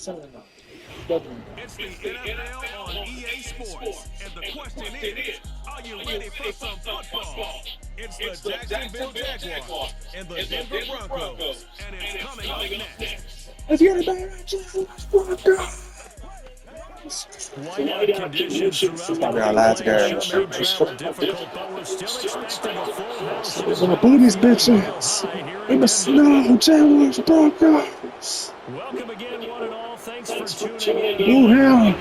It's the NFL on EA Sports, and the question is, are you ready for some football? It's the Jacksonville Jaguars and the Denver Broncos, and it's coming up next. Let's get it back. Jaguars, Broncos. Whiteout conditions throughout the Probably our last game. sure made travel difficult, but we're still expecting a full house. I'm gonna boo these bitches in the snow. Jaguars, Broncos. Welcome again, one and all. Thanks for tuning in. Blue Hill,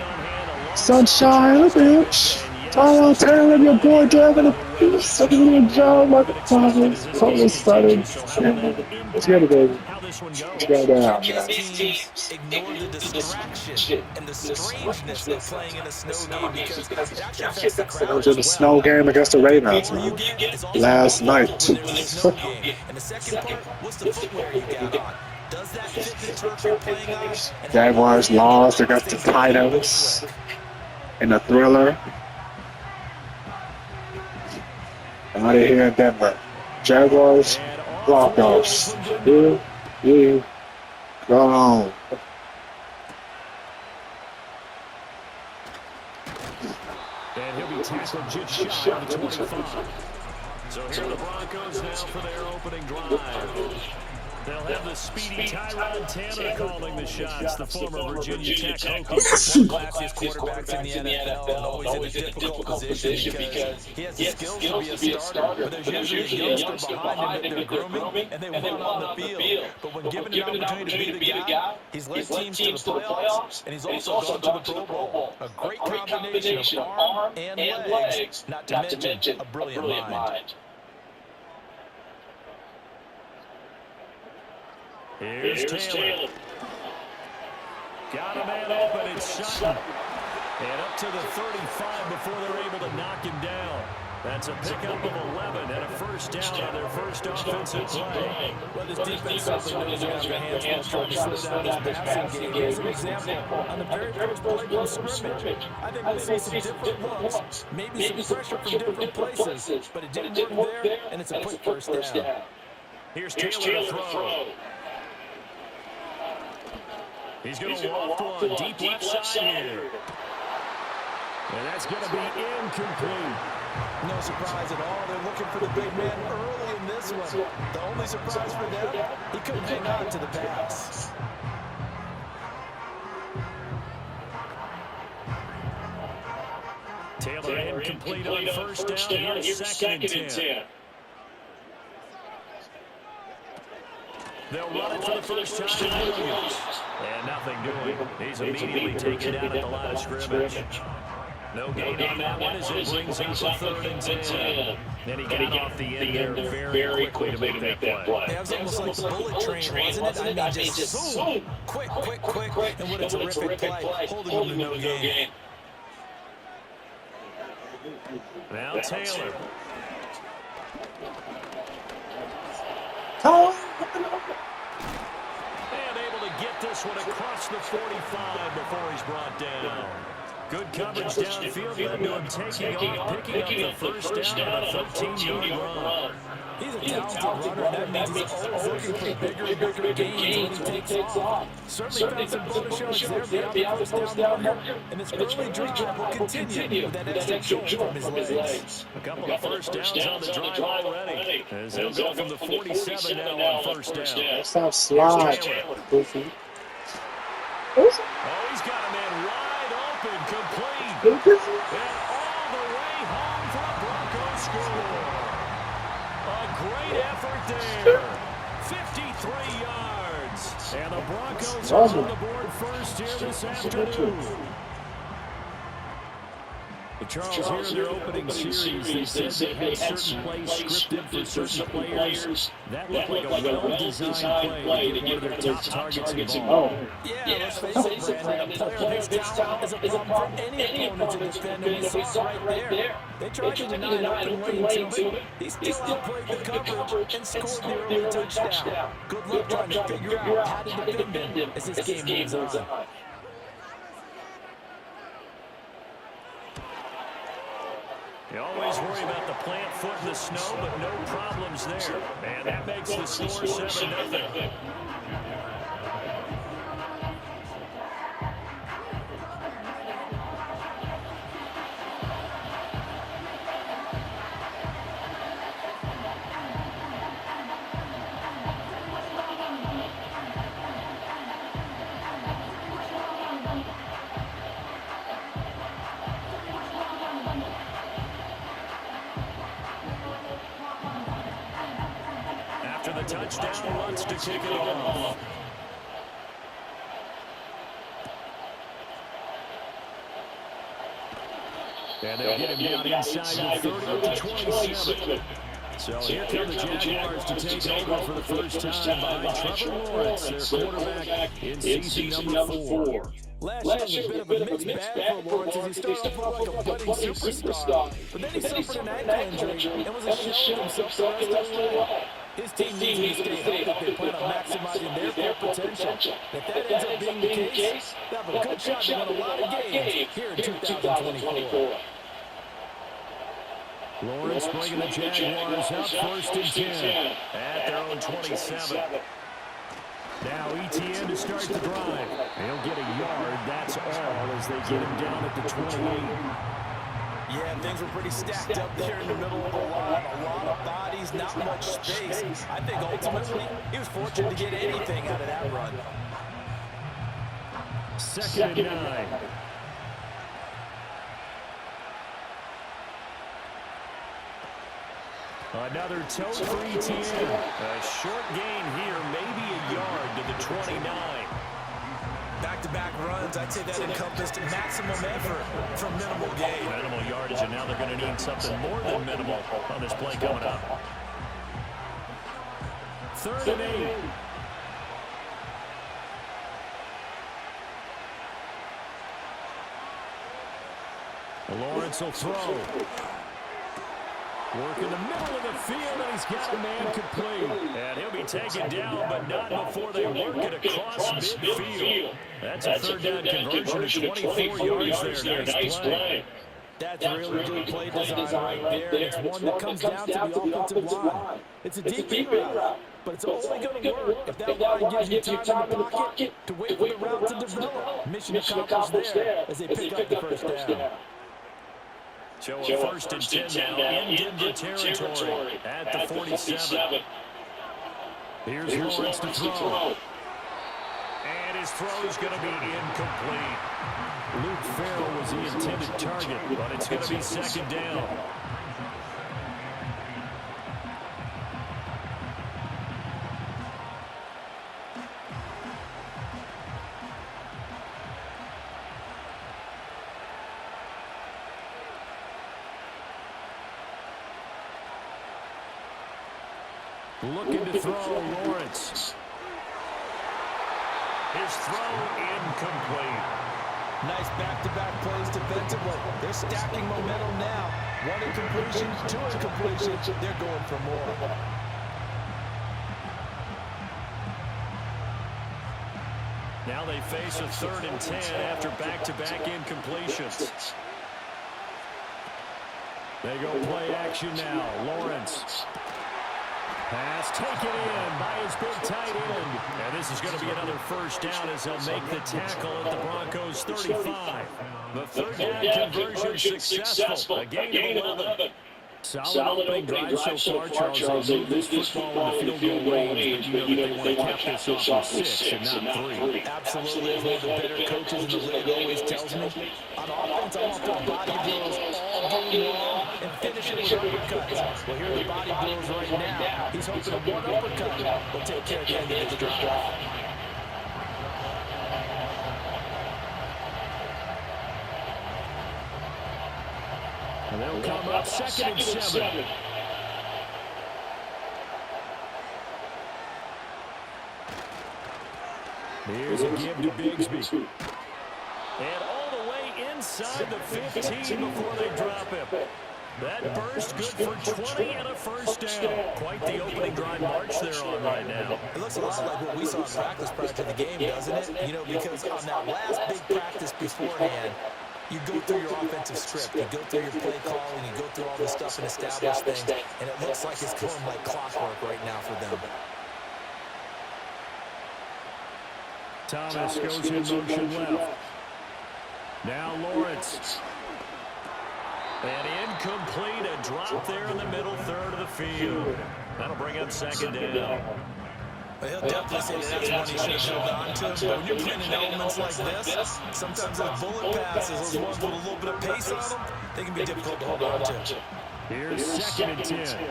Sunshine, bitch. Tyler Taylor, your boy driving a piece of a job like a father. Totally started. Let's get it, baby. Let's go down. These teams ignore the distraction and the strangeness of playing in a snow game because it actually affects the crowd. I was in a snow game against the Ravens last night. And the second part, what's the footwear you got on? Does that fit the turf you're playing on? Jaguars lost against the Titans in a thriller. Out of here in Denver. Jaguars, Broncos. Here you go. And he'll be tackled just shy of the 25. So here are the Broncos now for their opening drive. They'll have the speedy Tyrod Taylor calling the shots, the former Virginia Tech Hokie. One of the classiest quarterbacks in the NFL and always in a difficult position because he has the skills to be a starter. But there's usually a youngster behind him that they're grooming, and they want on the field. But when given an opportunity to be the guy, he's led teams to the playoffs, and he's also gone to the Pro Bowl. A great combination of arm and legs, not to mention a brilliant mind. Here's Taylor. Got a man open. It's Sutton. And up to the 35 before they're able to knock him down. That's a pickup of 11 and a first down on their first offensive play. Well, this defense certainly knows how to have hands trying to slow down his passing game. Here's an example. On the very first play from scrimmage, I think we'll see some different looks, maybe some pressure from different places, but it didn't work there, and it's a quick first down. Here's Taylor to throw. He's going to loft one deep left side here. And that's going to be incomplete. No surprise at all. They're looking for the big man early in this one. The only surprise for them, he couldn't hang on to the pass. Taylor incomplete on first down. Here's second and 10. They'll run it for the first time. Williams. And nothing doing. He's immediately taken down at the line of scrimmage. No gain on that one as it brings up the third and 10. And he got off the end there very quickly to make that play. That was almost like the bullet train, wasn't it? I mean, just boom. Quick. And what a terrific play. Holding him to no gain. Now Taylor. And able to get this one across the 45 before he's brought down. Good coverage downfield led to him taking off, picking up the first down on a 13-yard run. He's a talented runner, and that means he's always looking for bigger gains when he takes off. Certainly found some bonus yards there beyond the first down marker, and this early drive will continue with that extra jolt from his legs. A couple of first downs on the drive already. As they'll go from the 47 now on first down. Stop slide. Goofy. Oh, he's got a man wide open, complete. And all the way home for a Broncos score. A great effort there. 53 yards. And the Broncos are on the board first here this afternoon. But Charles, here in their opening series, they said they had certain plays scripted for certain players. That looked like a well-designed play to get one of their top targets involved. Yeah, let's face it, Brandon. A player of his talent is a problem for any opponent to defend, and we saw it right there. They tried to deny an open lane to him. He still played the coverage and scored the early touchdown. Good luck trying to figure out how to defend him as this game moves on. You always worry about the plant foot in the snow, but no problems there. And that makes the score 7-0. after the touchdown runs to kick it off. And they'll get him down inside the 30 to 27. So here come the Jaguars to take over for the first time behind Trevor Lawrence, their quarterback in season number 4. Last year was a bit of a mixed bag for Lawrence as he started off like a budding superstar. But then he suffered an ankle injury and was a shell of himself the rest of the way. His team needs to stay healthy if they plan on maximizing their full potential. If that ends up being the case, they'll have a good shot to win a lot of games here in 2024. Lawrence bringing the Jaguars up first and 10 at their own 27. Now ETN to start the drive. He'll get a yard, that's all, as they get him down at the 28. Yeah, things were pretty stacked up there in the middle of the line. A lot of bodies, not much space. I think ultimately he was fortunate to get anything out of that run. Second and 9. Another toe for ETN. A short gain here, maybe a yard to the 29. Back-to-back runs, I'd say that encompassed maximum effort for minimal gain. Minimal yardage, and now they're going to need something more than minimal on this play coming up. Third and 8. Lawrence will throw. Work in the middle of the field, and he's got a man complete. And he'll be taken down, but not before they work it across midfield. That's a third down conversion of 24 yards there. Nice play. That's really good play design right there. It's one that comes down to the offensive line. It's a deep route, but it's only going to work if that line gives you time in the pocket to wait for the route to develop. Mission accomplished there as they pick up the first down. So a first and 10 now in Denver territory at the 47. Here's Lawrence to throw. And his throw is going to be incomplete. Luke Farrell was the intended target, but it's going to be second down. Looking to throw, Lawrence. His throw incomplete. Nice back-to-back plays defensively. They're stacking momentum now. One incompletion, two incompletions. They're going for more. Now they face a third and 10 after back-to-back incompletions. They go play action now. Lawrence. Pass taken in by his big tight end. And this is going to be another first down as he'll make the tackle at the Broncos' 35. The third down conversion successful. A gain of 11. Solid opening drive so far, Charles. They move this football into field goal range, but you know that they want to cap this off with 6 and not 3. Absolutely. As one of the better coaches in the league always tells me, on offense, I want the body blows all game long and finish it with uppercuts. Well, here are the body blows right now. He's hoping that one uppercut will take care of the end of the drive. And they'll come up second and 7. Here's a give to Bigsby. And all the way inside the 15 before they drop him. That burst good for 20 and a first down. Quite the opening drive march they're on right now. It looks a lot like what we saw in practice prior to the game, doesn't it? You know, because on that last big practice beforehand, you go through your offensive script, you go through your play calling, you go through all this stuff and establish things, and it looks like it's going like clockwork right now for them. Thomas goes in motion left. Now Lawrence. And incomplete, a drop there in the middle third of the field. That'll bring up second down. Well, he'll definitely say that's one he should have held on to. But when you're playing in elements like this, sometimes those bullet passes, those ones with a little bit of pace on them, they can be difficult to hold on to. Here's second and 10.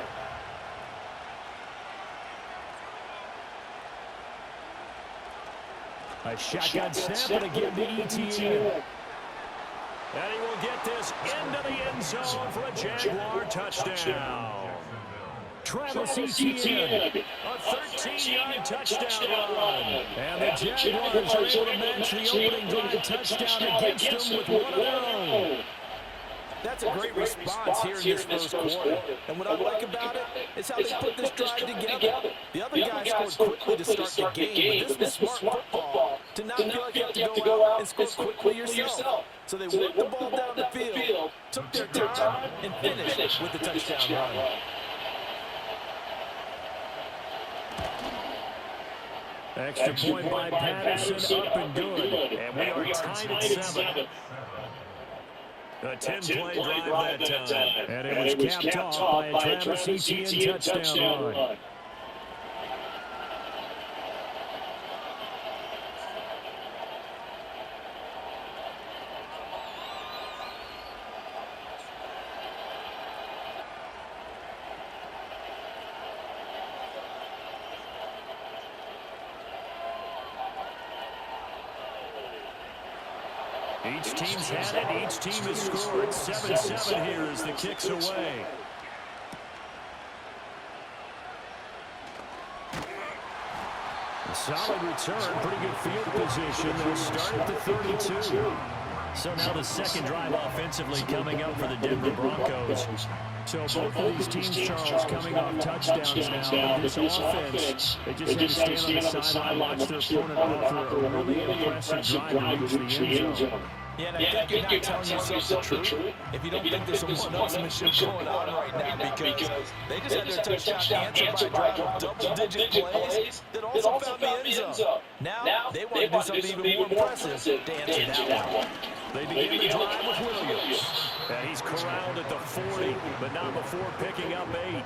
A shotgun snap and again to ETN. And he will get this into the end zone for a Jaguar touchdown. Travis Etienne, a 13-yard touchdown run. And the Jaguars are able to match the opening drive touchdown against them with one of their own. That's a great response here in this first quarter. And what I like about it is how they put this drive together. The other guys scored quickly to start the game, but this was smart football to not feel like you have to go out and score quickly yourself. So they worked the ball down the field, took their time, and finished with the touchdown run. Extra point by Patterson, up and good. And we are tied at 7. A 10-play drive that time. And it was capped off by a Travis Etienne touchdown run. Each team's had it. Each team has scored. 7-7 here as the kick's away. A solid return. Pretty good field position. They'll start at the 32. So now the second drive offensively coming up for the Denver Broncos. So both of these teams, Charles, coming off touchdowns now. But this offense, they just had to stand on the sideline, watch their opponent offer a really impressive drive to reach the end zone. Yeah, and I think you're not telling yourself the truth if you don't think there's some one-upsmanship going on right now, because they just had their touchdown answered by a drive of double-digit plays that also found the end zone. Now they want to do something even more impressive to answer that one. They begin the drive with Williams. And he's corralled at the 40, but not before picking up 8.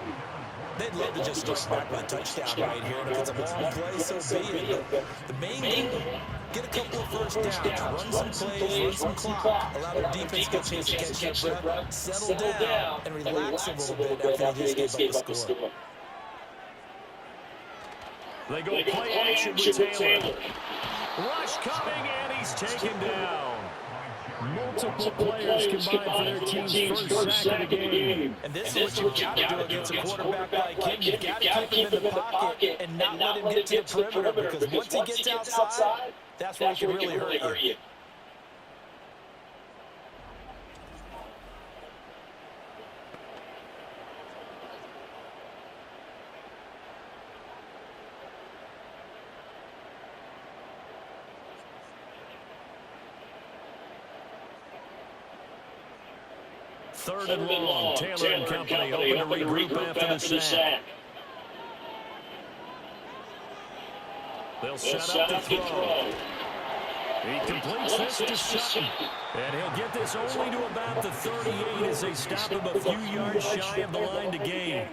They'd love to just strike back with a touchdown right here. And if it's a long play, so be it. But the main goal, get a couple of first downs, run some plays, run some clock, allow their defense to get a chance to catch their breath, settle down, and relax a little bit after they just gave up the score. They go play action with Taylor. Rush coming, and he's taken down. Multiple players combined for their team's first sack of the game. And this is what you've got to do against a quarterback like him. You've got to keep him in the pocket and not let him get to the perimeter, because once he gets outside, that's where he can really hurt you. Third and long. Taylor and company hoping to regroup after the sack. They'll set up to throw. He completes this to Sutton. And he'll get this only to about the 38 as they stop him a few yards shy of the line to gain.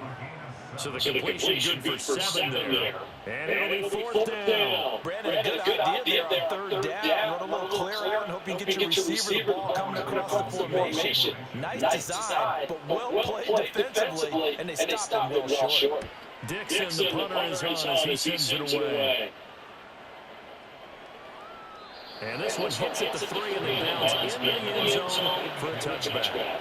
So the completion good for 7 there. And it'll be 4th down. Brandon, a good idea there on 3rd down. Run a little clear out and hope you can get your receiver the ball coming across the formation. Nice design, but well played defensively, and they stopped him well short. Dixon, the punter, is on as he sends it away. And this one hits at the 3, and they bounce into the end zone for a touchback.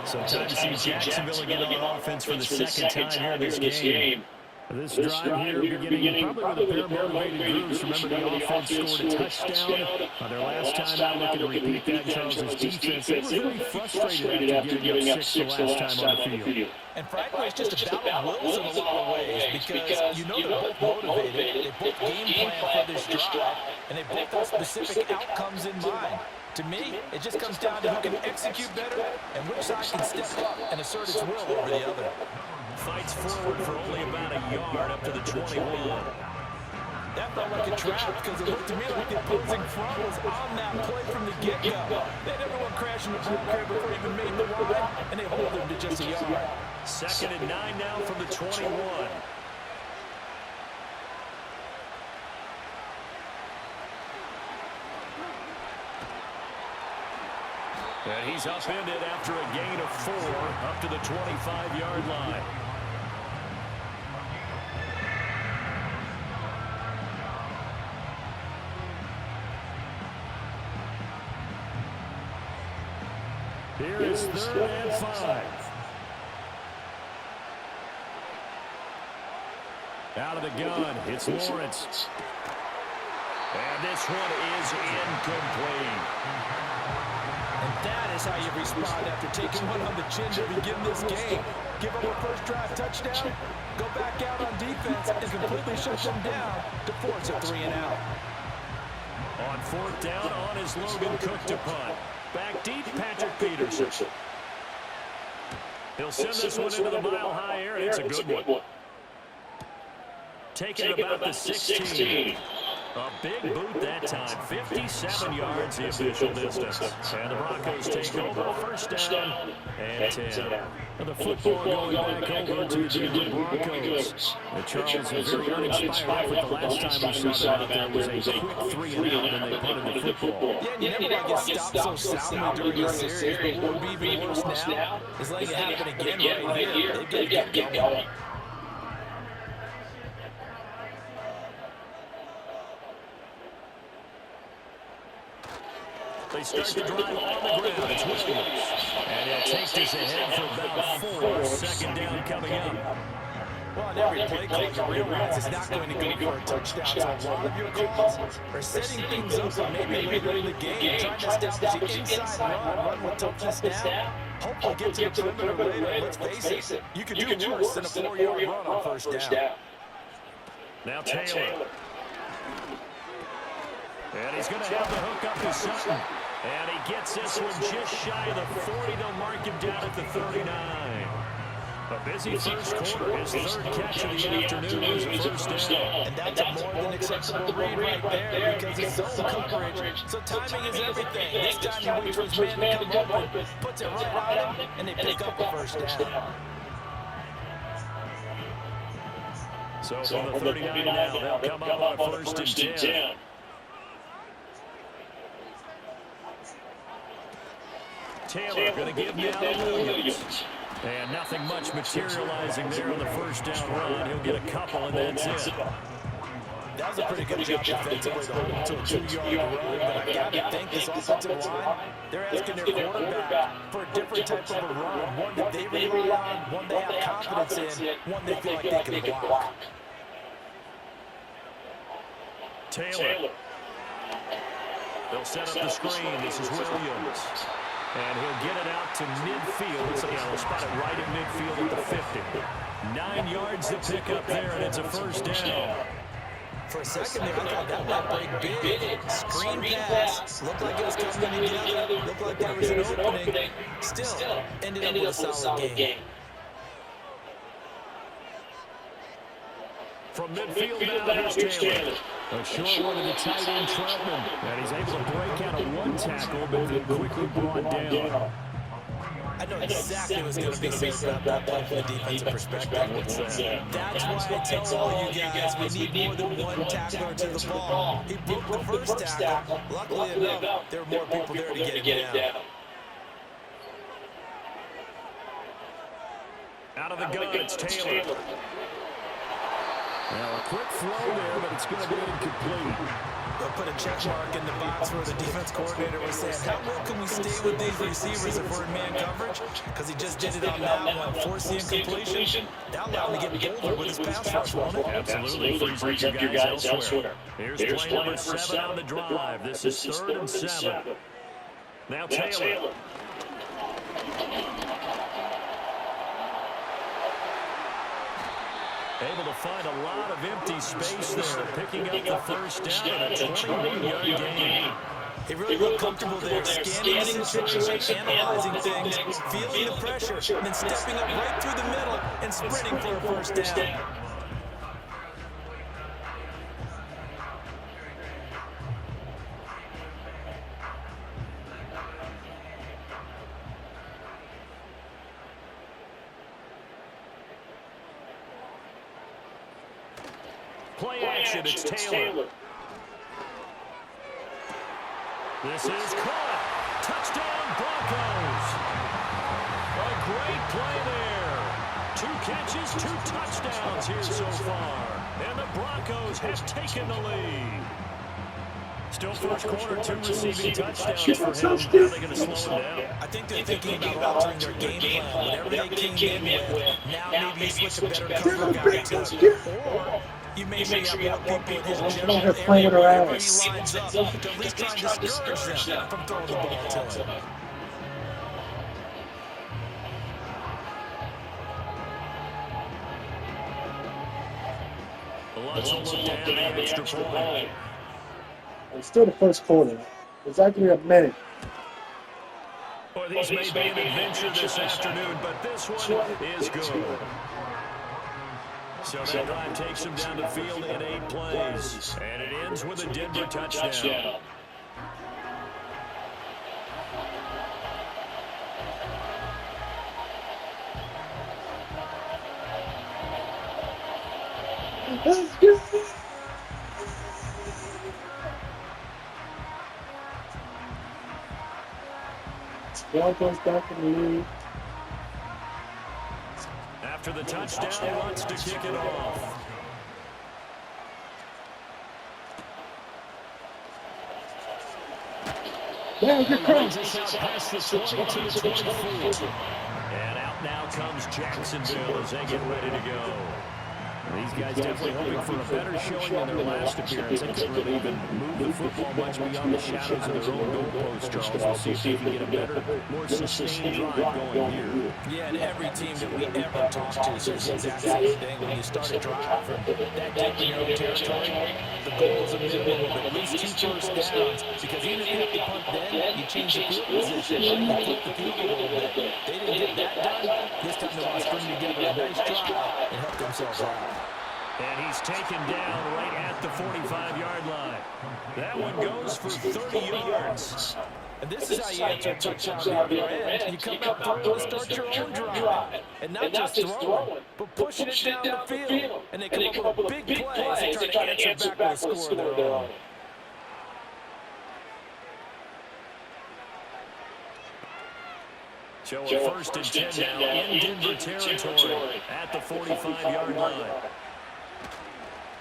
So time to see Jacksonville again on offense for the second time here in this game. This drive here beginning probably with a pair of motivated groups. Remember, the offense scored a touchdown on their last time out. Looking to repeat that. Charles' defense, they were very frustrated after giving up 6 the last time on the field. And frankly, it's just a battle of wills in a lot of ways, because you know they're both motivated. They both game plan for this drive, and they both have specific outcomes in mind. To me, it just comes down to who can execute better and which side can step up and assert its will over the other. Fights forward for only about a yard up to the 21. That felt like a trap, because it looked to me like the opposing front was on that play from the get-go. They had everyone crashing the ball carrier before he even made the line, and they hold him to just a yard. 2nd and 9 now from the 21. And he's upended after a gain of 4 up to the 25-yard line. Here is 3rd and 5. Out of the gun, it's Lawrence. And this one is incomplete. And that is how you respond after taking one on the chin to begin this game. Give up a first drive touchdown, go back out on defense, and completely shut them down to force a 3-and-out. On 4th down, on is Logan Cook to punt. Back deep, Patrick Peterson. He'll send this one into the mile-high air, and it's a good one. Taking it about the 16. A big boot that time. 57 yards the official distance. And the Broncos take over. First down and 10. And the football going back over to the Denver Broncos. Charles, a very uninspired effort the last time we saw them out there was a quick 3-and-out, and they punted the football. Yeah, you never want to get stopped so soundly during the series, but what would be even worse now is letting it happen again right here. They've got to get going. They start the drive on the ground. It's Williams. And he'll take this ahead for about 4. 2nd down coming up. Well, on every play call, you realize it's not going to go for a touchdown. So a lot of your calls are setting things up for maybe later in the game, trying to establish an inside run with toughness now. Hopefully get to the perimeter later. Let's face it, you could do worse than a 4-yard run on first down. Now Taylor. And he's going to have the hook up to Sutton. And he gets this one just shy of the 40. They'll mark him down at the 39. A busy first quarter. His 3rd catch of the afternoon is a first down. And that's a more than acceptable read right there because it's zone coverage. So timing is everything. This time he waits for his man to come open, puts it right on him, and they pick up a first down. So from the 39 now, they'll come up on a 1st and 10. Taylor going to give now to Williams. And nothing much materializing there on the first down run. He'll get a couple, and that's it. That was a pretty good job defensively to hold him to a 2-yard run. But I got to think this offensive line, they're asking their quarterback for a different type of a run. One that they rely on, one they have confidence in, one they feel like they can block. Taylor. They'll set up the screen. This is Williams. And he'll get it out to midfield. So, yeah, they'll spot it right at midfield at the 50. 9 yards to pick up there, and it's a first down. For a second there, I thought that might break big. Screen pass. Looked like it was coming together. Looked like there was an opening. Still, ended up with a solid game. From midfield now, here's Taylor. A short one to the tight end, Troutman. And he's able to break out of 1 tackle, but then quickly brought down. I know exactly what's going to be said about that play from the defensive perspective. What's that? That's why I tell all you guys we need more than 1 tackler to the ball. He broke the first tackle. Luckily enough, there were more people there to get it down. Out of the gun, it's Taylor. Now a quick throw there, but it's going to be incomplete. They'll put a check mark in the box where the defense coordinator was saying, how well can we stay with these receivers if we're in man coverage? Because he just did it on that one, force the incompletion. That allowed him to get bolder with his pass rush, won't it? Absolutely. Frees up your guys elsewhere. Here's play number 7 on the drive. This is 3rd and 7. Now Taylor. Able to find a lot of empty space there, picking up the first down in a 21-yard gain. He really looked comfortable there, scanning the situation, analyzing things, feeling the pressure, and then stepping up right through the middle and sprinting for a first down. Play action, it's Taylor. This is caught. Touchdown, Broncos. A great play there. 2 catches, 2 touchdowns here so far. And the Broncos have taken the lead. Still first quarter, 2 receiving touchdowns for him. How are they going to slow him down? I think they're thinking about altering their game plan. Whatever they came in with, now maybe you switch a better cover guy to. Or you make sure you have more people in his general area wherever he lines up to at least try and discourage them from throwing the ball to him. Let's look down the extra point. It's still the first quarter. Exactly a minute. Well, these may be an adventure this afternoon, but this one is good. So that drive takes him down the field in 8 plays. And it ends with a Denver touchdown. Broncos back in the league. After the touchdown, wants to kick it off. Yeah, good cross. Past the 20 to the 24. And out now comes Jacksonville as they get ready to go. These guys definitely hoping for a better showing in their last appearance. They couldn't really even move the football much beyond the shadows of their own goalposts, Charles. We'll see if they can get a better, more sustained drive going here. Yeah, and every team that we ever talk to says the exact same thing. When you start a drive from that deep in your own territory, the goal is a minimum of at least 2 first downs. Because even if you have to punt then, you change the field position, right? You flip the field a little bit. They didn't get that done. This time they want to string together a nice drive and help themselves out. And he's taken down right at the 45-yard line. That one goes for 30 yards. And this is how you answer a touchdown at the other end. You come out throwing and start your own drive. And not just throwing, but pushing it down the field. And they come up with big plays and try to answer back with a score of their own. So a first and 10 now in Denver territory at the 45-yard line.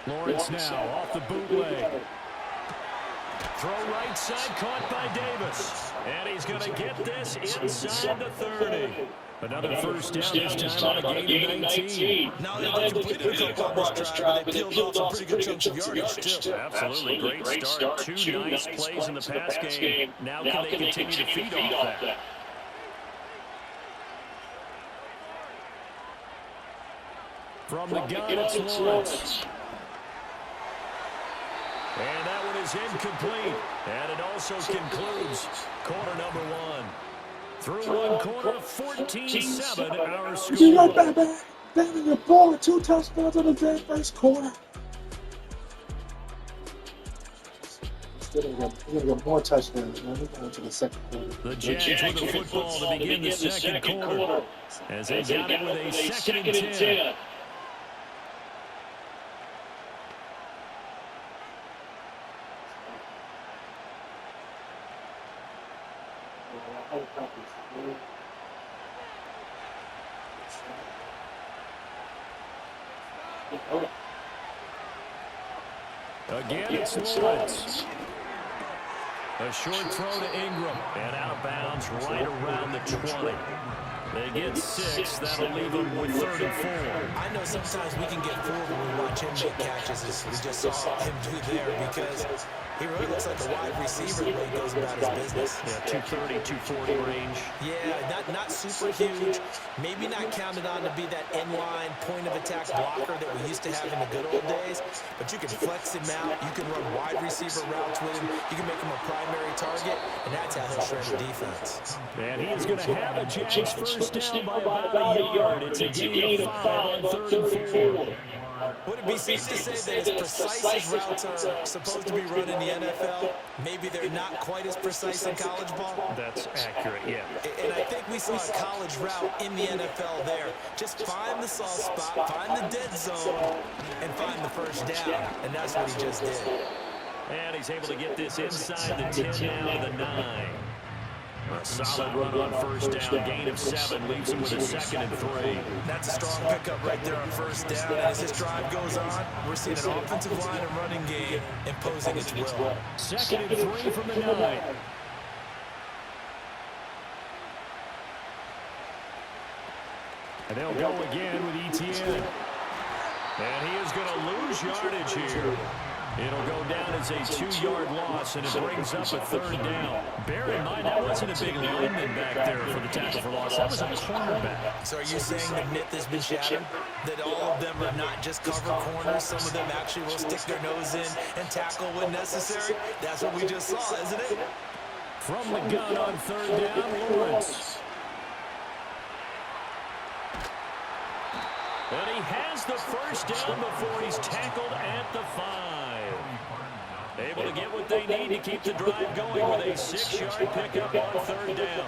Lawrence now off the bootleg. Throw right side, caught by Davis. And he's going to get this inside the 30. Another first down, this time on a gain of 19. Now they completed a couple on this drive, but they peeled off some pretty good chunks of yardage, too. Absolutely, great start. 2 nice plays in the pass game. Now can they continue to feed off that? From the gun, it's Lawrence. And that one is incomplete. And it also concludes quarter number 1. Through one quarter, 14-7, our score. You got back. Banging the ball, 2 touchdowns in the damn first quarter. We're going to get more touchdowns, man. We're going to the second quarter. The Jags with the football to begin the second quarter. As they got it with a 2nd and 10. Again, it's Lawrence. A short throw to Ingram. And out of bounds right around the 20. They get 6. That'll leave them with 34. I know sometimes we can get fooled when we watch him make catches, as we just saw him do there, because he really looks like a wide receiver when he goes about his business. Yeah, 230, 240 range. Yeah, not super huge. Maybe not counted on to be that in-line point-of-attack blocker that we used to have in the good old days, but you can flex him out. You can run wide receiver routes with him. You can make him a primary target, and that's how he'll shred the defense. And he's going to have a Jags first down by about a yard. It's a gain of 5 on 3rd and 4. Would it be safe to say that as precise as routes are supposed to be run in the NFL, maybe they're not quite as precise in college ball? That's accurate, yeah. And I think we saw a college route in the NFL there. Just find the soft spot, find the dead zone, and find the first down. And that's what he just did. And he's able to get this inside the 10 now to the 9. A solid run on first down. Gain of 7 leaves him with a 2nd and 3. That's a strong pickup right there on first down. And as this drive goes on, we're seeing an offensive line and running game imposing its will. 2nd and 3 from the 9. And they'll go again with Etienne. And he is going to lose yardage here. It'll go down as a 2-yard loss, and it brings up a 3rd down. Bear in mind, that wasn't a big lineman back there for the tackle for loss. That was a cornerback. So are you saying the myth has been shattered? That all of them are not just cover corners? Some of them actually will stick their nose in and tackle when necessary? That's what we just saw, isn't it? From the gun on 3rd down, Lawrence. And he has the first down before he's tackled at the 5. Able to get what they need to keep the drive going with a 6-yard pickup on 3rd down.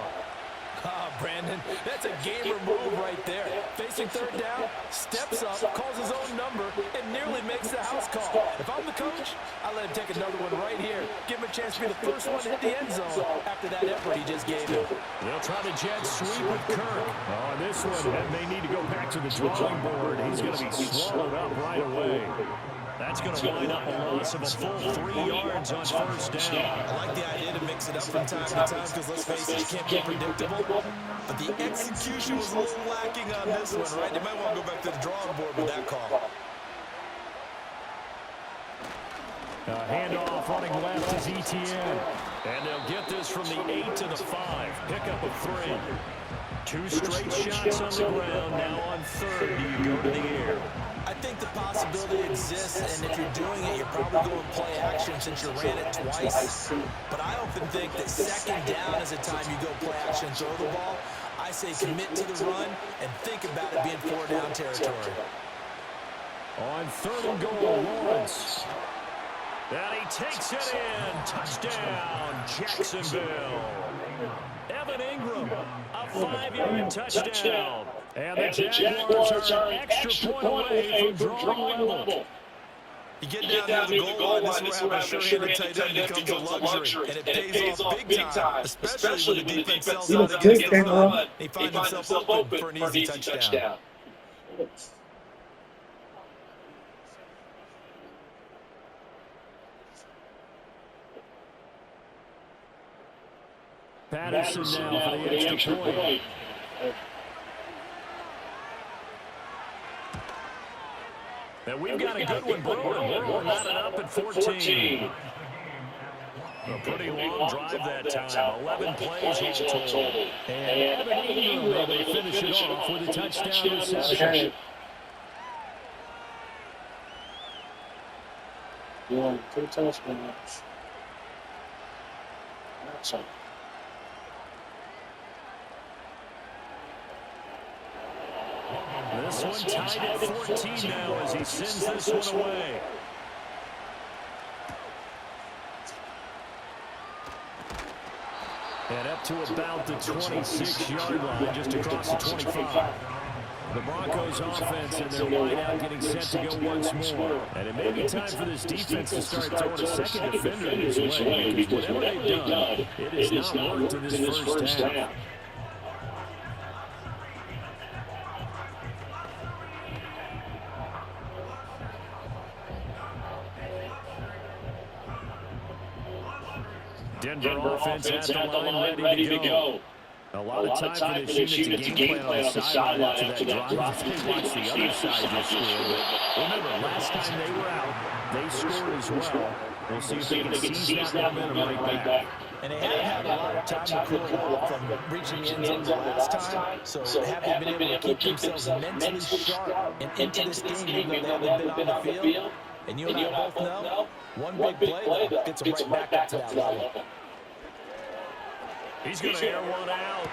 Brandon, that's a gamer move right there. Facing 3rd down, steps up, calls his own number, and nearly makes the house call. If I'm the coach, I let him take another one right here. Give him a chance to be the first one to hit the end zone after that effort he just gave him. They'll try the jet sweep with Kirk. On this one, that may need to go back to the drawing board. He's going to be swallowed up right away. That's going to wind up a loss of a full 3 yards on first down. I like the idea to mix it up from time to time because, let's face it, you can't be predictable. But the execution was a little lacking on this one, right? They might want to go back to the drawing board with that call. Handoff running left is Etienne. And they'll get this from the 8 to the 5. Pickup of 3. 2 straight shots on the ground. Now on 3rd, do you go to the air? I think the possibility exists, and if you're doing it, you're probably going play action since you ran it twice. But I often think that 2nd down is the time you go play action and throw the ball. I say commit to the run and think about it being 4-down territory. On 3rd and goal, Lawrence. And he takes it in. Touchdown, Jacksonville. Evan Ingram, a 5-yard touchdown. And the Jaguars are an extra point away from drawing level. You get down near the goal line, this is where having a sure-handed tight end becomes a luxury. And it pays off big time, especially when the defense sells out against the run. He finds himself open for an easy touchdown. Patterson now for the extra point. And we've got a good one brewing. We're knotted up at 14. A pretty long drive that time. 11 plays all total. And Evan Ingram able to finish it off with a touchdown reception. Yeah, 2 touchdowns. That's all. This one tied at 14 now as he sends this one away. And up to about the 26-yard line, just across the 25. The Broncos offense and their wideout getting set to go once more. And it may be time for this defense to start throwing a second defender this way, because whatever they've done, it has not worked in this first half. Denver offense at the line ready to go. A lot of time for this unit to game plan on the sideline after that drive. They watch the other side just score. But remember, last time they were out, they scored as well. We'll see if they can seize that momentum right back. And they haven't had a lot of time to cool off from reaching the end zone the last time. So haven't been able to keep themselves mentally sharp and into this game, even though they haven't been on the field. And you and I both know, one big play gets them right back up to that level. He's going to air one out.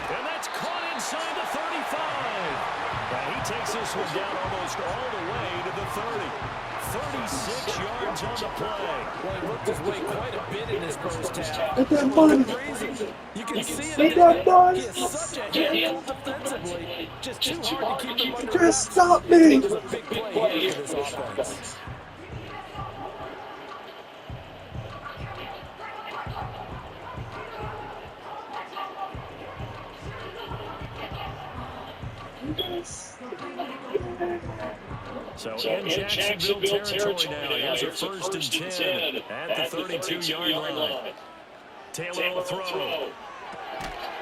And that's caught inside the 35. And he takes this one down almost all the way to the 30. 36 yards on the play. Well, he worked his way quite a bit in his first half. Get that money. You can see it. Get that money. He is such a handful defensively. Just too hard to keep him under. Just stop me. There's a big play here for this offense. So in Jacksonville territory now, here's a 1st and 10 at the 32-yard line. Taylor will throw.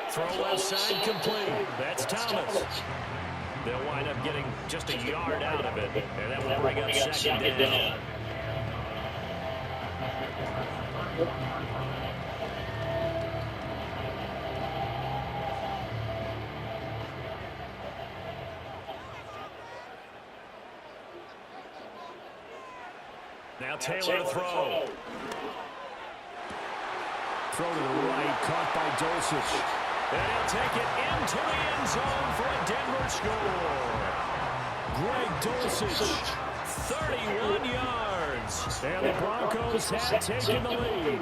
Throw left side complete. That's Thomas. They'll wind up getting just a yard out of it, and that will bring up 2nd down. Now Taylor to throw. Throw to the right, caught by Dulcich. And he'll take it into the end zone for a Denver score. Greg Dulcich, 31 yards. And the Broncos have taken the lead.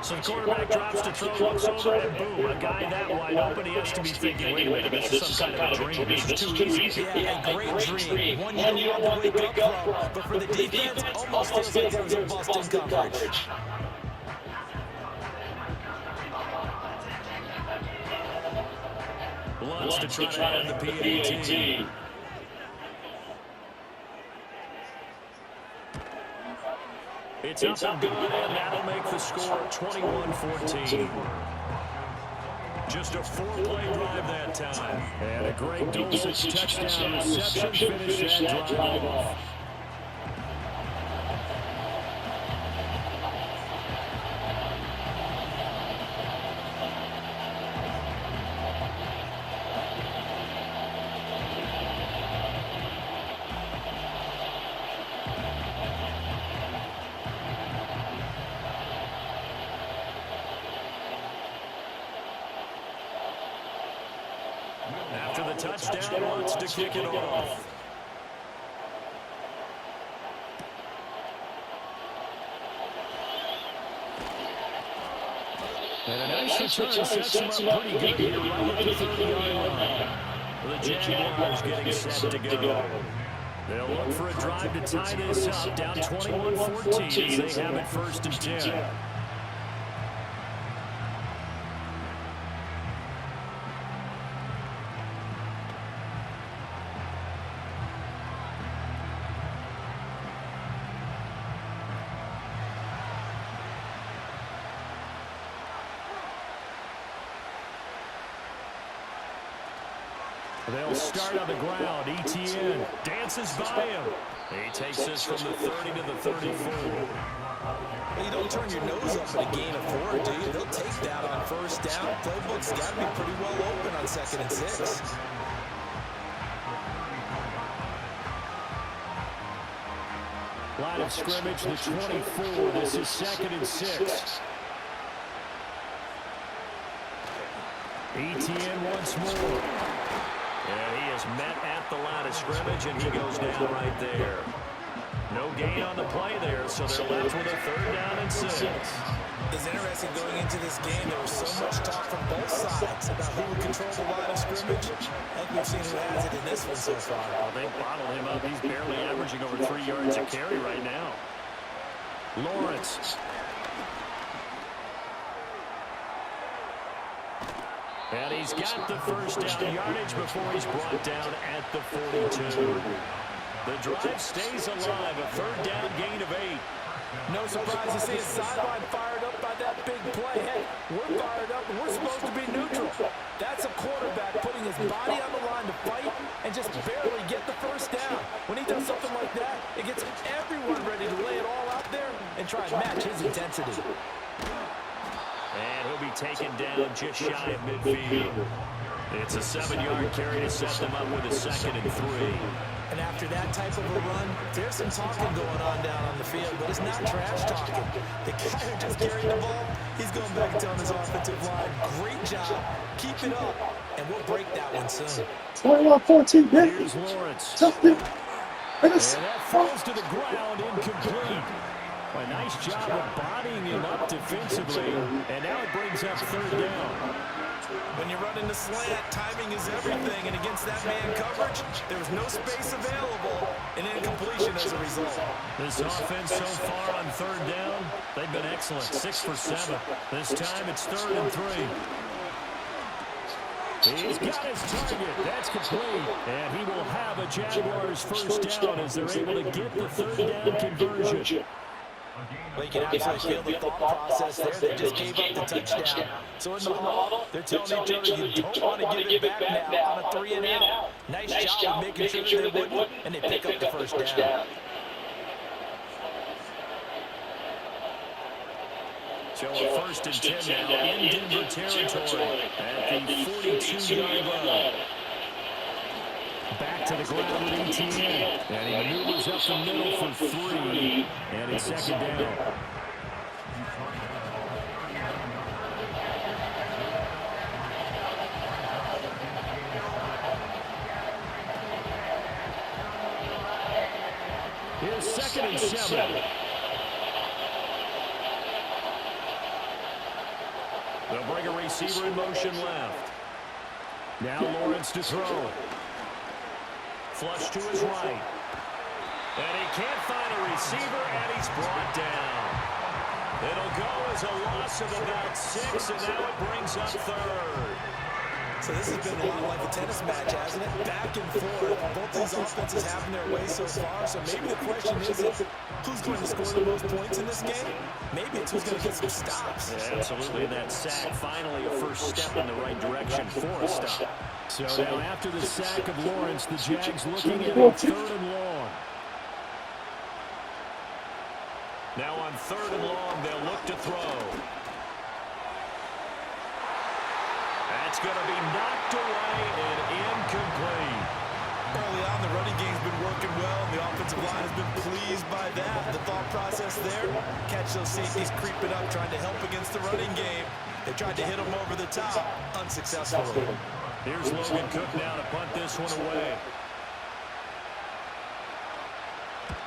So the quarterback drops to throw, looks over, and boom, a guy that wide open, he has to be thinking, wait a minute, this is some kind of a dream. This is too easy. Yeah, a great dream. One you don't want to wake up from. But for the defense, almost feels like there was a bust in coverage. Lutz to try to end the PAT. It's up and good, and that'll make the score 21-14. Just a 4-play drive that time. And a great Dulcich touchdown reception finish that drive off. After the touchdown, wants to kick it off. And a nice return sets him up pretty good here right at the 30-yard line. The Jaguars getting set to go. They'll look for a drive to tie this up, down 21-14 as they have it 1st and 10. They'll start on the ground. Etienne dances by him. He takes this from the 30 to the 34. Well, you don't turn your nose up at a gain of 4, do you? They'll take that on 1st down. Playbook's got to be pretty well open on 2nd and 6. Line of scrimmage, the 24. This is 2nd and 6. Etienne once more. And he is met at the line of scrimmage, and he goes down right there. No gain on the play there, so they're left with a 3rd down and 6. It's interesting going into this game. There was so much talk from both sides about who would control the line of scrimmage. I think we've seen who has it in this one so far. Well, they bottled him up. He's barely averaging over 3 yards a carry right now. Lawrence. And he's got the 1st down yardage before he's brought down at the 42. The drive stays alive, a 3rd down gain of 8. No surprise to see a sideline fired up by that big play. Hey, we're fired up, and we're supposed to be neutral. That's a quarterback putting his body on the line to fight and just barely get the 1st down. When he does something like that, it gets everyone ready to lay it all out there and try and match his intensity. And he'll be taken down just shy of midfield. It's a 7-yard carry to set them up with a 2nd and 3. And after that type of a run, there's some talking going on down on the field, but it's not trash talking. The guy who just carried the ball, he's going back and telling his offensive line, great job, keep it up, and we'll break that one soon. 21-14, Here's Lawrence. And that falls to the ground, incomplete. A nice job of bodying him up defensively, and now it brings up 3rd down. When you're running the slant, timing is everything, and against that man coverage, there was no space available, and incompletion as a result. This offense so far on 3rd down, they've been excellent, 6 for 7. This time it's 3rd and 3. He's got his target. That's complete. And he will have a Jaguars first down as they're able to get the third down conversion. Well, you can absolutely feel the thought process there. They just gave up the touchdown. So in the huddle, they're telling each other you don't want to give it back now on a 3-and-out. Nice job of making sure they wouldn't, and they pick up the first down. So a 1st and 10 now in Denver territory at the 42-yard line. Back to the ground with ETN. And he maneuvers up the middle for 3. And it's 2nd down. Here's 2nd and 7. They'll bring a receiver in motion left. Now Lawrence to throw. Flush to his right. And he can't find a receiver, and he's brought down. It'll go as a loss of about 6, and now it brings up 3rd. So this has been a lot like a tennis match, hasn't it? Back and forth. Both these offenses having their way so far. So maybe the question isn't who's going to score the most points in this game. Maybe it's who's going to get some stops. Yeah, absolutely. And that sack, finally a first step in the right direction for a stop. So now after the sack of Lawrence, the Jags looking at a 3rd and long. Now on 3rd and long, they'll look to throw. That's going to be knocked away and incomplete. Early on, the running game's been working well, and the offensive line has been pleased by that. The thought process there, catch those safeties creeping up, trying to help against the running game. They tried to hit them over the top, unsuccessfully. Here's Logan Cook now to punt this one away.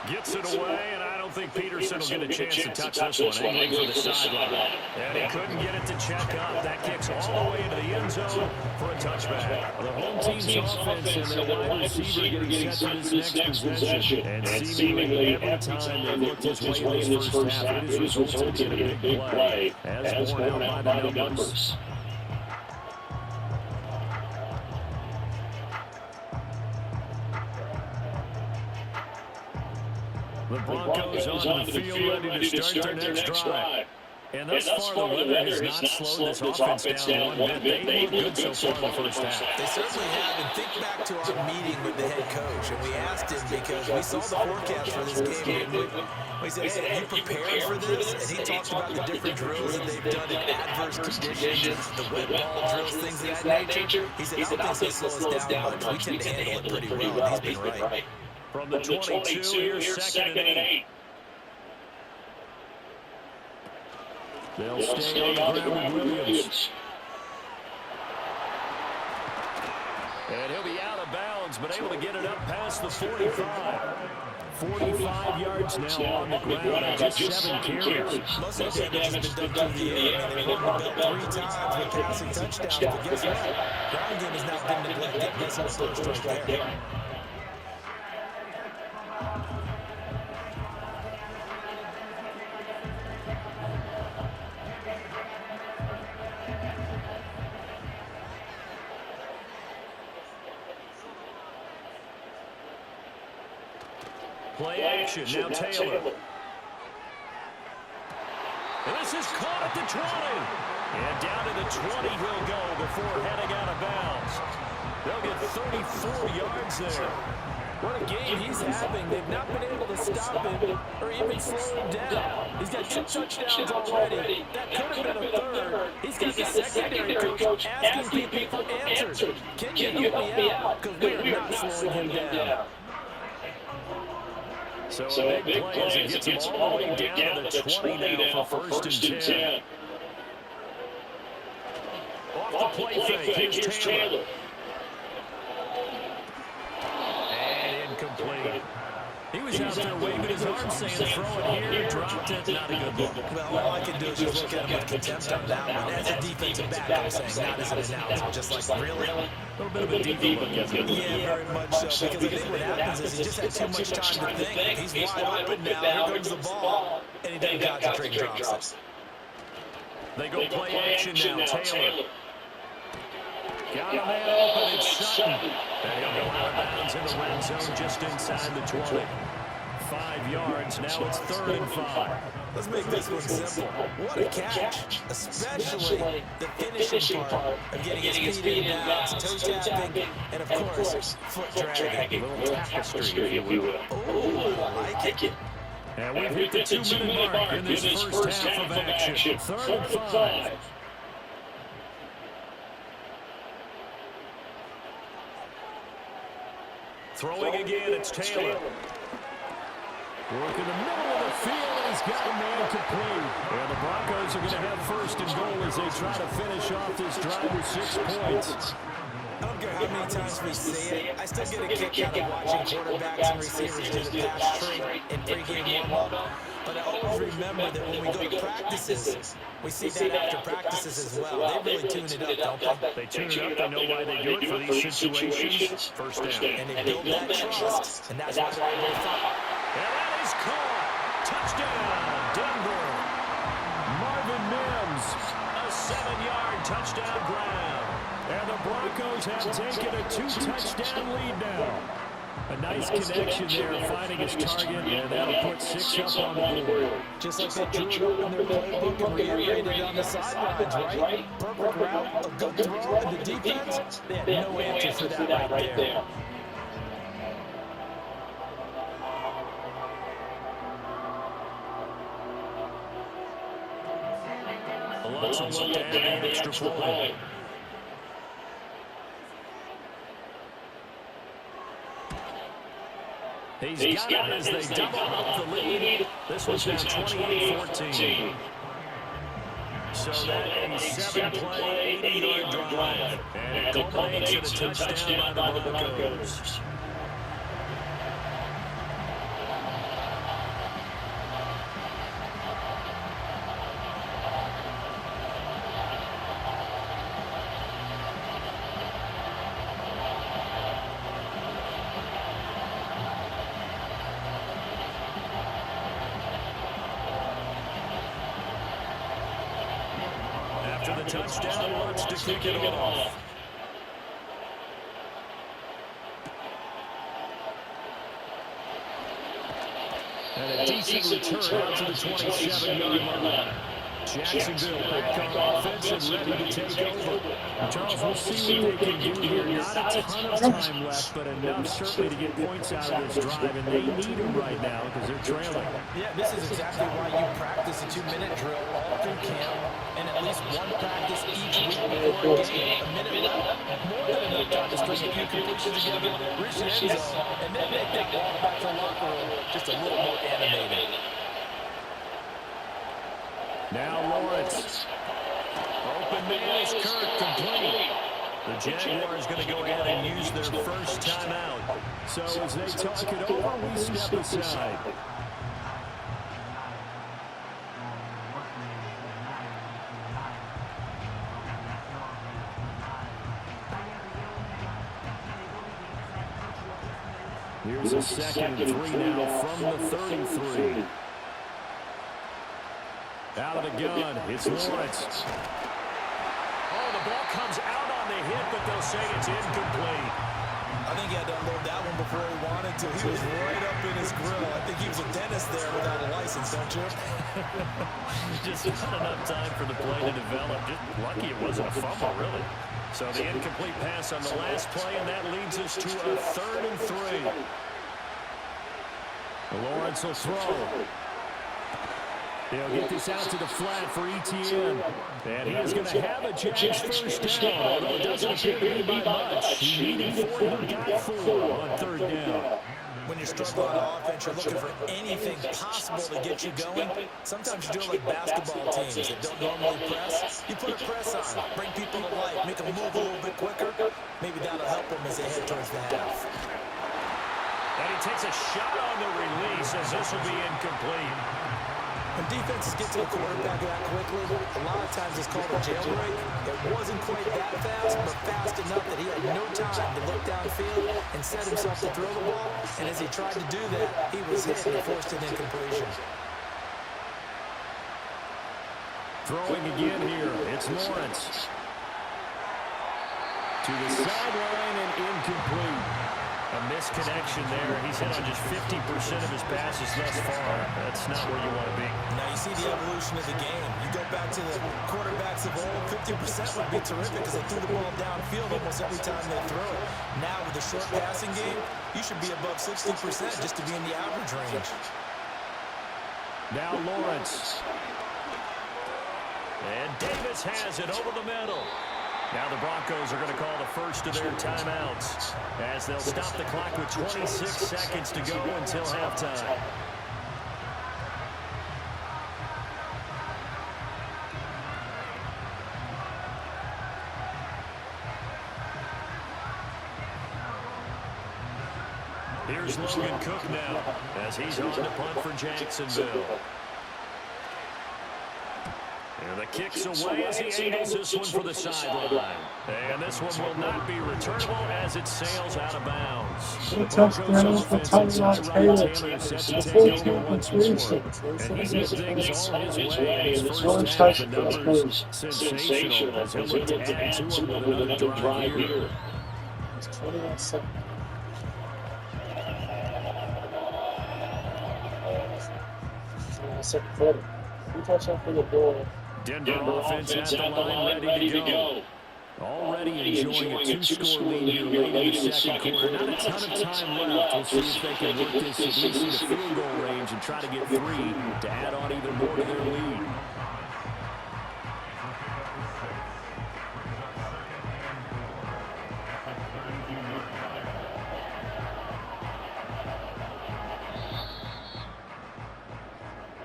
Gets it away, and I don't think Peterson will get a chance to touch this one. Angling for the sideline. And he couldn't get it to check up. That kicks all the way into the end zone for a touchback. The home team's offense and their wide receiver getting set for this next possession. And seemingly every time they've looked his way in this first half, it has resulted in a big play, as borne out by the numbers. The Broncos on the field ready to start their next drive. And thus far, the weather has not slowed this offense down one bit. They look good so far in the first half. They certainly have. And think back to our meeting with the head coach. And we asked him because we saw the forecast for this game. We said, hey, are you prepared for this? And he talked about the different drills that they've done in adverse conditions, the wet ball drills, things of that nature. He said, I don't think they slow us down much. We tend to handle it pretty well, and he's been right. From the 22, here's 2nd and 8. They'll stay on the ground with Williams. And he'll be out of bounds, but able to get it up past the 45. 45 yards now on the ground and just 7 carries. Most of the damage has been done through the air. They've run the ball 3 times with passing touchdowns, but guess what? Ground game has not been neglected. Missing a first right there. Play action, now Taylor. And this is caught at the 20. And down to the 20 he'll go before heading out of bounds. They'll get 34 yards there. What a game he's having. They've not been able to stop him or even slow him down. He's got 2 touchdowns already. That could have been a 3rd. He's got the secondary coach asking people for answers. Can you help me out? Because we are not slowing him down. So a big play as he gets him all the way down to the 20 now for 1st and 10. Off the play fake, here's Taylor. And incomplete. He was out there waving his arms saying throw it here, dropped it, not a good ball. Well, all I can do is just look at him with contempt on that one. As a defensive back, I'm saying, not as an announcer. Just like, really? A little bit of a deeper look, isn't it? Yeah, very much so. Because I think what happens is he just had too much time to think. He's wide open now. Here comes the ball. And he doesn't concentrate and drops it. They go play action now. Taylor. Got a man open. It's Sutton. And he'll go out of bounds in the red zone just inside the 20. 5 yards. Now it's 3rd and 5. Let's make this one simple. What a catch, especially the finishing part of getting his feet in bounds, toe tapping, and of course, foot dragging. A little tapestry, if you will. Oh, I like it. And we've hit the 2-minute mark in this first half of action. 3rd and 5. Throwing again, it's Taylor. Work in the middle of the field, and he's got a man complete. And the Broncos are going to have 1st and goal as they try to finish off this drive with 6 points. I don't care how many times we say it, I still get a kick out of watching quarterbacks and receivers do the pass trade in pregame warm-up. But I always remember that when we go to practices, we see that after practices as well. They really tune it up, don't they? They tune it up. They know why they do it for these situations. 1st down. And they build that trust, and that's why they're able to fight. And that is caught. Touchdown, Denver. Marvin Mims, a 7-yard touchdown grab. And the Broncos have taken a 2-touchdown lead now. A nice connection there, finding his target, and that'll put 6 up on the board. Just like they drew it in their playbook and reiterated on the sidelines, right? Perfect route, a good throw, and the defense, they had no answer for that right there. Alonso looked to add the extra point. He's got it as they double up the lead. This one's now 28-14. So that a 7-play, 80-yard drive. And it culminates in a touchdown by the Broncos. After the touchdown, wants to kick it off. And a decent return out to the 27-yard line. Jacksonville back on offense and ready to take over. Charles, we'll see what they can do here. Not a ton of time left, but enough certainly to get points out of this drive, and they need them right now because they're trailing. Yeah, this is exactly why you practice a 2-minute drill all through camp, and at least one practice each week before a game. A minute left, more than enough time to string a few completions together, reach the end zone, and then make that walk back to the locker room just a little more animated. Now Lawrence. Open man is Kirk, complete. The Jaguars going to go ahead and use their first timeout. So as they talk it over, we step aside. Here's a 2nd and 3 now from the 33. Out of the gun, it's Lawrence. Oh, the ball comes out on the hit, but they'll say it's incomplete. I think he had to unload that one before he wanted to. He was right up in his grill. I think he was a dentist there without a license, don't you? Just not enough time for the play to develop. Just lucky it wasn't a fumble, really. So the incomplete pass on the last play, and that leads us to a 3rd and 3. Lawrence will throw. They'll get this out to the flat for ETN. And he is going to have a Jags first down, although it doesn't appear to be by much. He needed 4, he got 4 on 3rd down. When you're struggling on offense, you're looking for anything possible to get you going. Sometimes you do it like basketball teams that don't normally press. You put a press on, bring people to life, make them move a little bit quicker. Maybe that'll help them as they head towards the half. And he takes a shot on the release as this will be incomplete. When defenses get to the quarterback that quickly, a lot of times it's called a jailbreak. It wasn't quite that fast, but fast enough that he had no time to look downfield and set himself to throw the ball. And as he tried to do that, he was hit and forced an incompletion. Throwing again here, it's Lawrence. To the sideline and incomplete. A misconnection there. He's hit on just 50% of his passes thus far. That's not where you want to be. Now you see the evolution of the game. You go back to the quarterbacks of old, 50% would be terrific because they threw the ball downfield almost every time they throw it. Now with the short passing game, you should be above 60% just to be in the average range. Now Lawrence. And Davis has it over the middle. Now the Broncos are going to call the first of their timeouts as they'll stop the clock with 26 seconds to go until halftime. Here's Logan Cook now as he's on to punt for Jacksonville. And the kick's away as he angles this one for the sideline. And this one will not be returnable as it sails out of bounds. A touchdown for Tyrod Taylor. It's 14-3. And he's had things all his way in his One first half. The touchdown. numbers sensational as he'll look to add to him with another drive here. It's 21 seconds. Second quarter. We touch up for the ball. Denver offense at the line, ready to go. Already enjoying a two-score lead here late in the second quarter. Not a ton of time left. We'll see if they can work this at least into field goal range and try to get 3 to add on even more to their lead.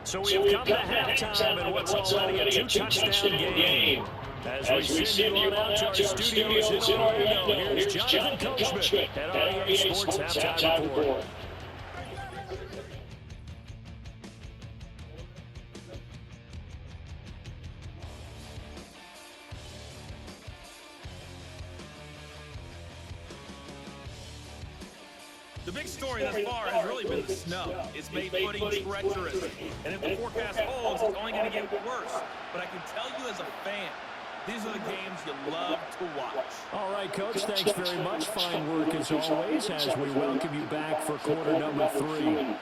So we have come to halftime in what's already a two-touchdown game. As we send you on out to our studios in Orlando, here's Jonathan Coachman at REA Sports Halftime Report. The big story thus far has really been the snow. It's made footing treacherous. And if the forecast holds, it's only going to get worse. But I can tell you as a fan, these are the games you love to watch. All right, Coach, thanks very much. Fine work as always as we welcome you back for quarter number 3.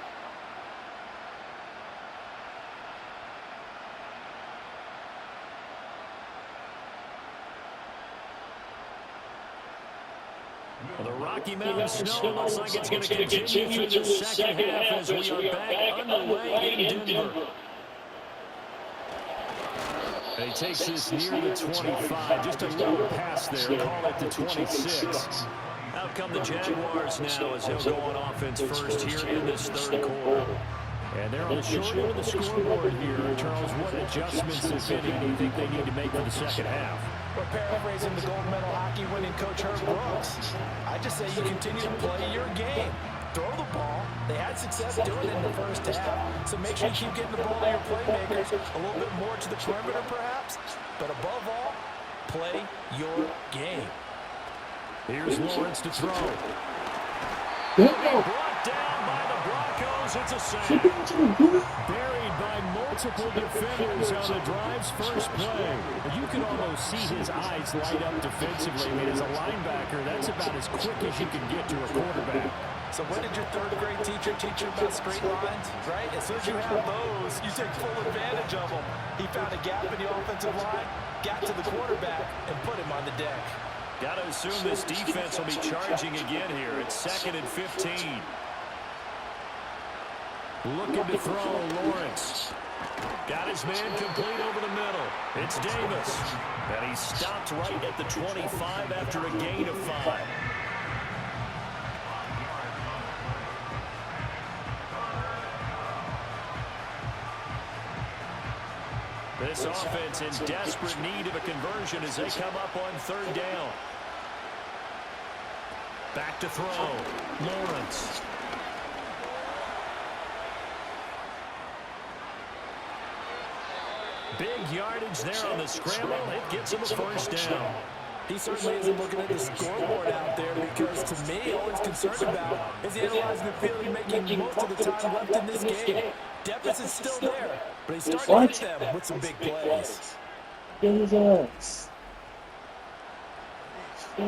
Well, the Rocky Mountain snow looks like it's going to continue through the second half as we are back underway in Denver. And he takes this near the 25, just a little pass there, call it the 26. Out come the Jaguars now as they'll go on offense first here in this third quarter. And they're on the short end of the scoreboard here. Charles, what adjustments, if any, do you think they need to make for the second half? Well, paraphrasing the gold medal hockey winning coach Herb Brooks, I just say you continue to play your game. Throw the ball. They had success doing it in the first half, so make sure you keep getting the ball to your playmakers a little bit more to the perimeter perhaps, but above all, play your game. Here's Lawrence to throw. Brought down by the Broncos. It's a sack. Buried by multiple defenders on the drive's first play. You can almost see his eyes light up defensively. I mean, as a linebacker, that's about as quick as you can get to a quarterback. So what did your third grade teacher teach you about straight lines, right? As soon as you have those, you take full advantage of them. He found a gap in the offensive line, got to the quarterback, and put him on the deck. Got to assume this defense will be charging again here. It's 2nd and 15. Looking to throw, Lawrence. Got his man complete over the middle. It's Davis. And he stopped right at the 25 after a gain of 5. This offense in desperate need of a conversion as they come up on 3rd down. Back to throw. Lawrence. Big yardage there on the scramble. It gets him a first down. He certainly isn't looking at the scoreboard out there because, to me, all he's concerned about is analyzing the field and making most of the time left in this game. Deficit's still there, but he's starting to hit them with some big plays. Get his ass. So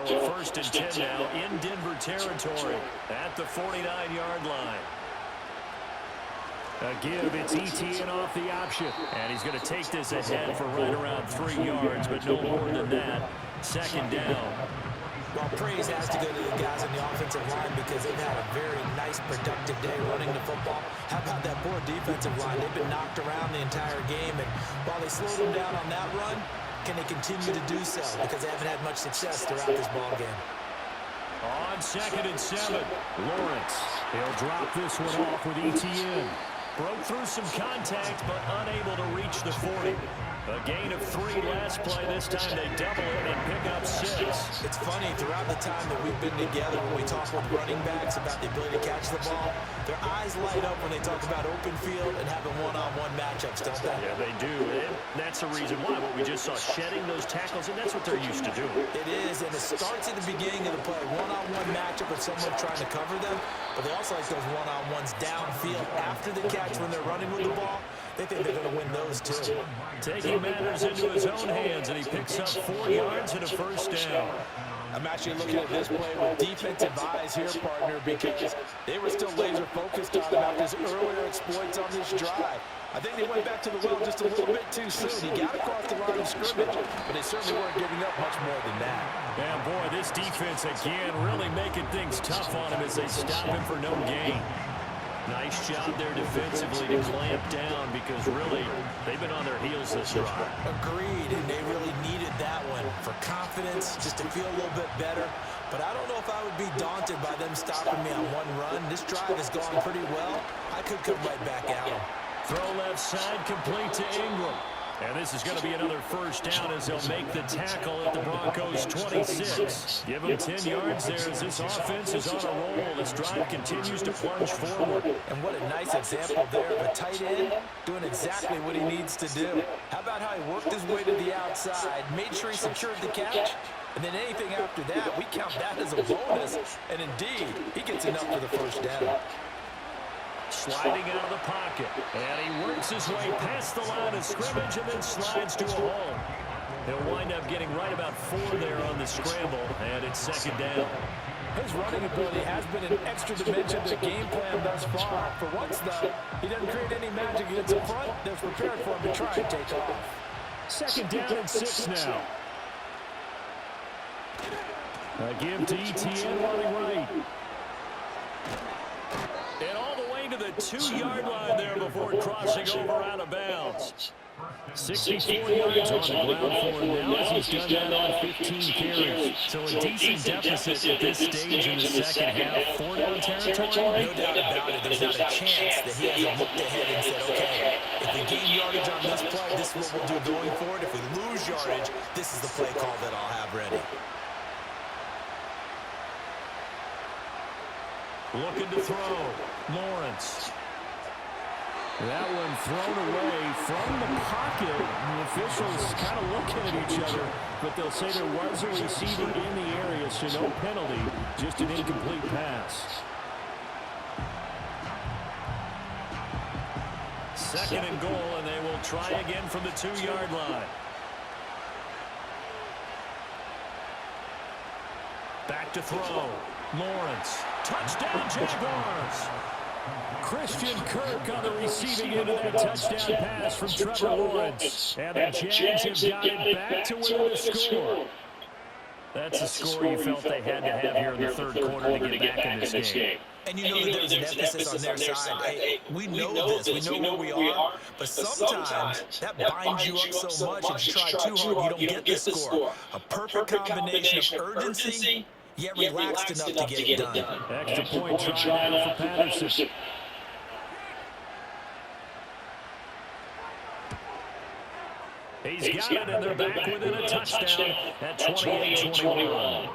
a 1st and 10 now in Denver territory at the 49-yard line. A give, it's ETN off the option. And he's going to take this ahead for right around 3 yards, but no more than that. 2nd down. Well, praise has to go to the guys on the offensive line because they've had a very nice, productive day running the football. How about that poor defensive line? They've been knocked around the entire game, and while they slowed them down on that run, can they continue to do so? Because they haven't had much success throughout this ball game. On 2nd and 7, Lawrence. He'll drop this one off with ETN. Broke through some contact, but unable to reach the 40. A gain of 3 last play. This time they double it and pick up 6. It's funny, throughout the time that we've been together, when we talk with running backs about the ability to catch the ball, their eyes light up when they talk about open field and having one-on-one matchups, don't they? Yeah, they do. And that's the reason why. What we just saw, shedding those tackles, and that's what they're used to doing. It is, and it starts at the beginning of the play. One-on-one matchup with someone trying to cover them, but they also like those one-on-ones downfield after the catch when they're running with the ball. They think they're going to win those, too. Taking matters into his own hands, and he picks up 4 yards and a 1st down. I'm actually looking at this play with defensive eyes here, partner, because they were still laser focused on about his earlier exploits on this drive. I think they went back to the well just a little bit too soon. He got across the line of scrimmage, but they certainly weren't giving up much more than that. And boy, this defense again really making things tough on him as they stop him for no gain. Nice job there defensively to clamp down because really they've been on their heels this drive. Agreed, and they really needed that one for confidence, just to feel a little bit better. But I don't know if I would be daunted by them stopping me on one run. This drive has gone pretty well. I could come right back at them. Throw left side complete to Ingram. And this is going to be another 1st down as they'll make the tackle at the Broncos' 26. Give them 10 yards there as this offense is on a roll. This drive continues to plunge forward. And what a nice example there of a tight end doing exactly what he needs to do. How about how he worked his way to the outside, made sure he secured the catch, and then anything after that, we count that as a bonus. And indeed, he gets enough for the 1st down. Sliding out of the pocket, and he works his way past the line of scrimmage and then slides to a hole. He'll wind up getting right about 4 there on the scramble, and it's 2nd down. His running ability has been an extra dimension to the game plan thus far. For once, though, he doesn't create any magic against the front that's prepared for him to try and take off. 2nd down and 6 now. A give to ETN running right. And all the way to the 2-yard line there before crossing over out of bounds. 64 yards on the ground for him now as he's done that on 15 carries. So a decent deficit at this stage in the second half. 4-down territory? No doubt about it. There's not a chance that he hasn't looked ahead and said, okay, if we gain yardage on this play, this is what we'll do going forward. If we lose yardage, this is the play call that I'll have ready. Looking to throw. Lawrence. That one thrown away from the pocket. The officials kind of looking at each other, but they'll say there was a receiver in the area, so no penalty, just an incomplete pass. 2nd and goal, and they will try again from the 2-yard line. Back to throw. Lawrence. Touchdown, Jaguars. Christian Kirk on the receiving end of that touchdown pass from Trevor Lawrence. And the Jags have got it back to within a score. That's a score you felt they had to have here in the third quarter to get back in this game. And you know that there's an emphasis on their side. Hey, we know this. We know where we are. But sometimes that binds you up so much. If you try too hard, you don't get the score. A perfect combination of urgency, yet relaxed enough to get it done. Extra point try now for Patterson. He's got it, and they're back within a touchdown at 28-21.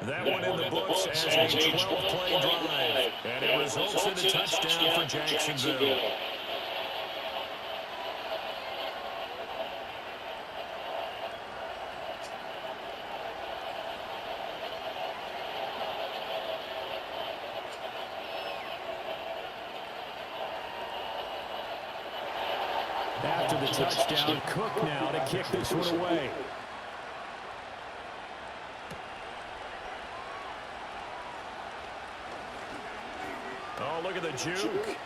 That one in the books as a 12-play drive, and it results in a touchdown for Jacksonville. the touchdown. Cook now to kick this one away. Oh, look at the juke.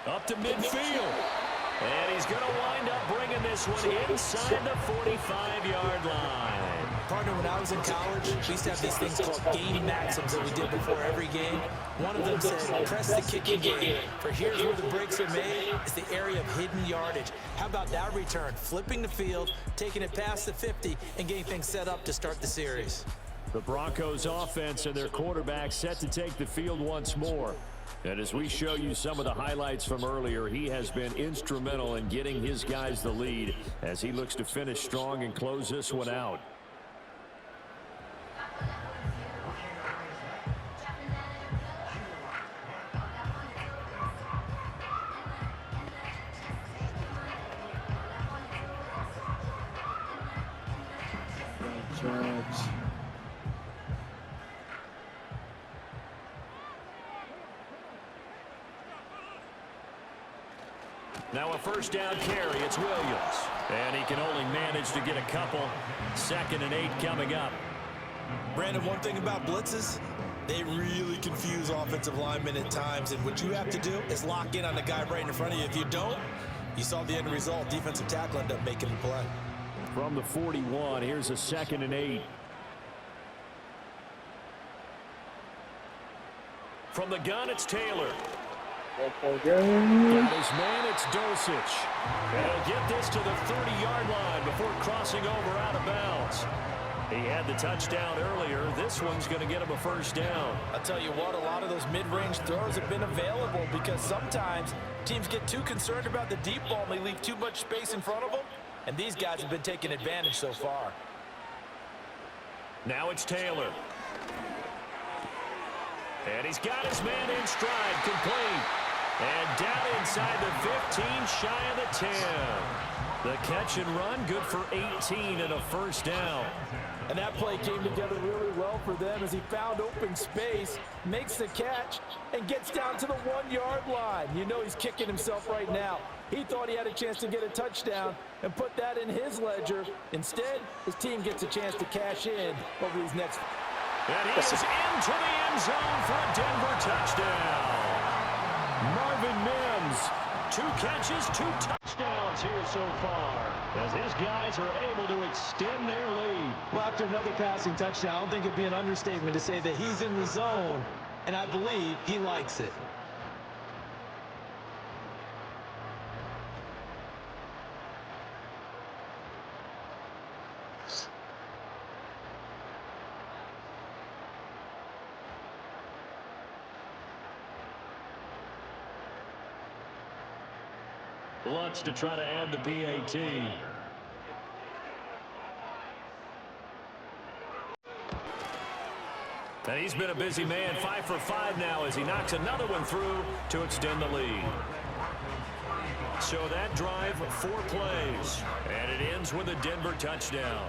Up to midfield. And he's going to wind up bringing this one inside the 45-yard line. Partner, when I was in college, we used to have these things called game maxims that we did before every game. One of them said, press the kicking game. For here's where the breaks are made. It's the area of hidden yardage. How about that return? Flipping the field, taking it past the 50, and getting things set up to start the series. The Broncos offense and their quarterback set to take the field once more. And as we show you some of the highlights from earlier, he has been instrumental in getting his guys the lead as he looks to finish strong and close this one out. Now a first down carry, it's Williams. And he can only manage to get a couple. 2nd and 8 coming up. Brandon, one thing about blitzes, they really confuse offensive linemen at times. And what you have to do is lock in on the guy right in front of you. If you don't, you saw the end result. Defensive tackle ended up making the play. From the 41, here's a 2nd and 8. From the gun, it's Taylor. Got his man, it's Dosich. And he'll get this to the 30-yard line before crossing over out of bounds. He had the touchdown earlier. This one's going to get him a first down. I'll tell you what, a lot of those mid-range throws have been available because sometimes teams get too concerned about the deep ball and they leave too much space in front of them. And these guys have been taking advantage so far. Now it's Taylor. And he's got his man in stride, complete. And down inside the 15, shy of the 10. The catch and run, good for 18 and a first down. And that play came together really well for them as he found open space, makes the catch, and gets down to the 1-yard line. You know he's kicking himself right now. He thought he had a chance to get a touchdown and put that in his ledger. Instead, his team gets a chance to cash in over these next. And he's into the end zone for a Denver touchdown. Marvin Mims, 2 catches, 2 touchdowns here so far, as his guys are able to extend their lead. Well, after another passing touchdown, I don't think it'd be an understatement to say that he's in the zone, and I believe he likes it. Lutz to try to add the PAT. And he's been a busy man, 5 for 5 now as he knocks another one through to extend the lead. So that drive, 4 plays, and it ends with a Denver touchdown.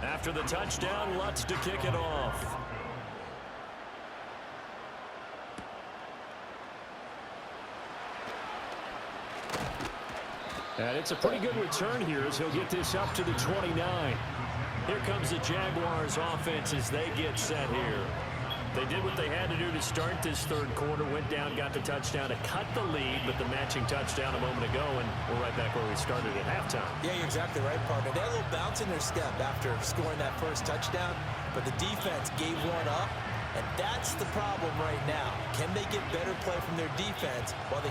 After the touchdown, Lutz to kick it off. And it's a pretty good return here as he'll get this up to the 29. Here comes the Jaguars offense as they get set here. They did what they had to do to start this third quarter, went down, got the touchdown to cut the lead, but the matching touchdown a moment ago, and we're right back where we started at halftime. Yeah, you're exactly right, partner. They had a little bounce in their step after scoring that first touchdown, but the defense gave one up, and that's the problem right now. Can they get better play from their defense while they